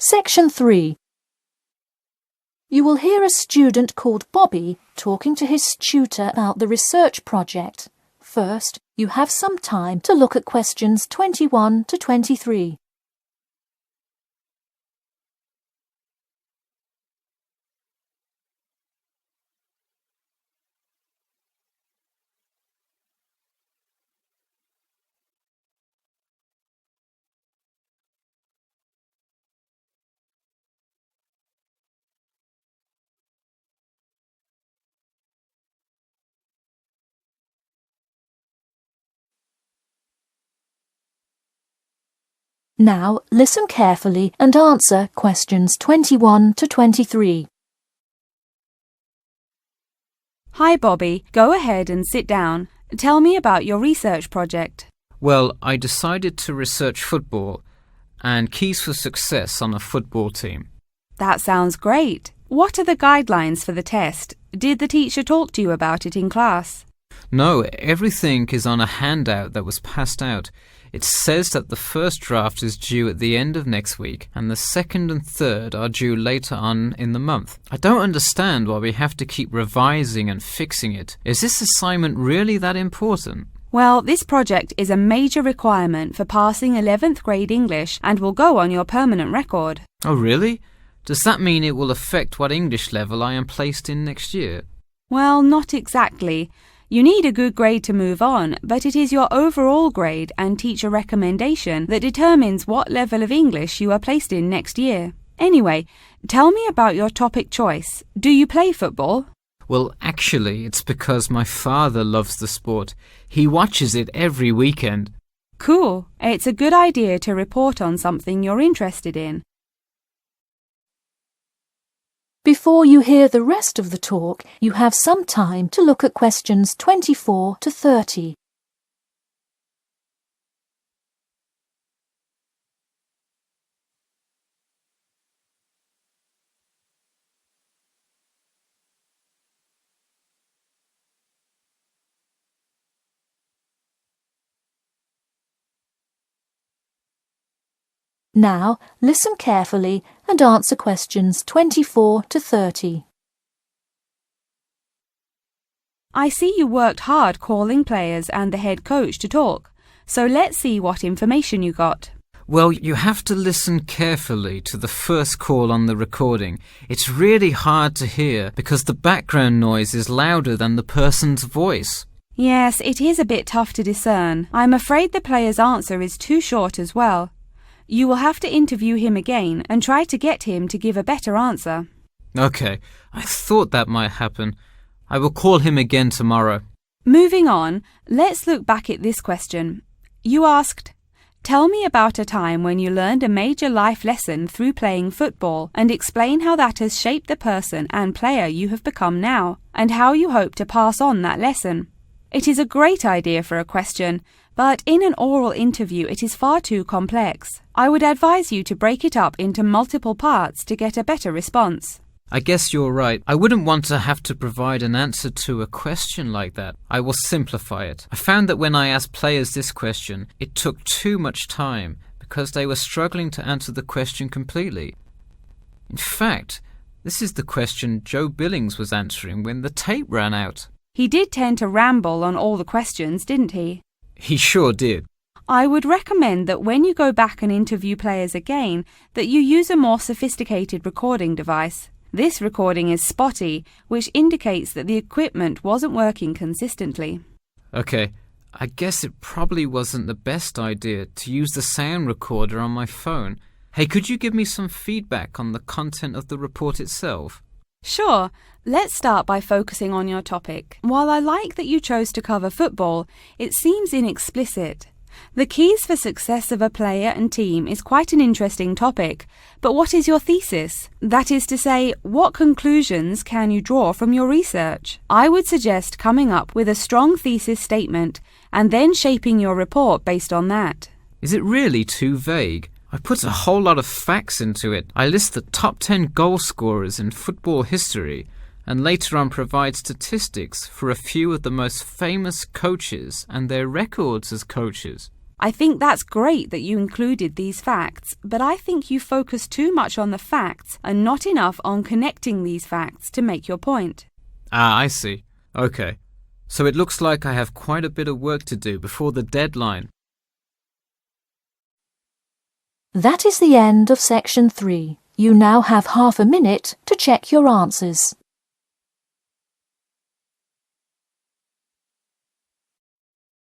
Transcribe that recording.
Section 3. You will hear a student called Bobby talking to his tutor about the research project. First, you have some time to look at questions 21 to 23. Now, listen carefully and answer questions 21 to 23. Hi, Bobby. Go ahead and sit down. Tell me about your research project. Well, I decided to research football and keys for success on a football team. That sounds great. What are the guidelines for the test? Did the teacher talk to you about it in class? No, everything is on a handout that was passed out. It says that the first draft is due at the end of next week and the second and third are due later on in the month. I don't understand why we have to keep revising and fixing it. Is this assignment really that important? Well, this project is a major requirement for passing 11th grade English and will go on your permanent record. Oh, really? Does that mean it will affect what English level I am placed in next year? Well, not exactly. You need a good grade to move on, but it is your overall grade and teacher recommendation that determines what level of English you are placed in next year. Anyway, tell me about your topic choice. Do you play football? Well, actually, it's because my father loves the sport. He watches it every weekend. Cool. It's a good idea to report on something you're interested in. Before you hear the rest of the talk, you have some time to look at questions 24 to 30. Now, listen carefully and answer questions 24 to 30. I see you worked hard calling players and the head coach to talk, so let's see what information you got. Well, you have to listen carefully to the first call on the recording. It's really hard to hear because the background noise is louder than the person's voice. Yes, it is a bit tough to discern. I'm afraid the player's answer is too short as well. You will have to interview him again and try to get him to give a better answer. Okay, I thought that might happen. I will call him again tomorrow. Moving on, let's look back at this question. You asked, tell me about a time when you learned a major life lesson through playing football and explain how that has shaped the person and player you have become now and how you hope to pass on that lesson. It is a great idea for a question, but in an oral interview it is far too complex. I would advise you to break it up into multiple parts to get a better response. I guess you're right. I wouldn't want to have to provide an answer to a question like that. I will simplify it. I found that when I asked players this question, it took too much time because they were struggling to answer the question completely. In fact, this is the question Joe Billings was answering when the tape ran out. He did tend to ramble on all the questions, didn't he? He sure did. I would recommend that when you go back and interview players again, that you use a more sophisticated recording device. This recording is spotty, which indicates that the equipment wasn't working consistently. Okay, I guess it probably wasn't the best idea to use the sound recorder on my phone. Hey, could you give me some feedback on the content of the report itself? Sure. Let's start by focusing on your topic. While I like that you chose to cover football, it seems inexplicit. The keys for success of a player and team is quite an interesting topic, but what is your thesis? That is to say, what conclusions can you draw from your research? I would suggest coming up with a strong thesis statement and then shaping your report based on that. Is it really too vague? I put a whole lot of facts into it. I list the top 10 goal scorers in football history and later on provide statistics for a few of the most famous coaches and their records as coaches. I think that's great that you included these facts, but I think you focus too much on the facts and not enough on connecting these facts to make your point. Ah, I see. Okay. So it looks like I have quite a bit of work to do before the deadline. That is the end of section 3. You now have half a minute to check your answers.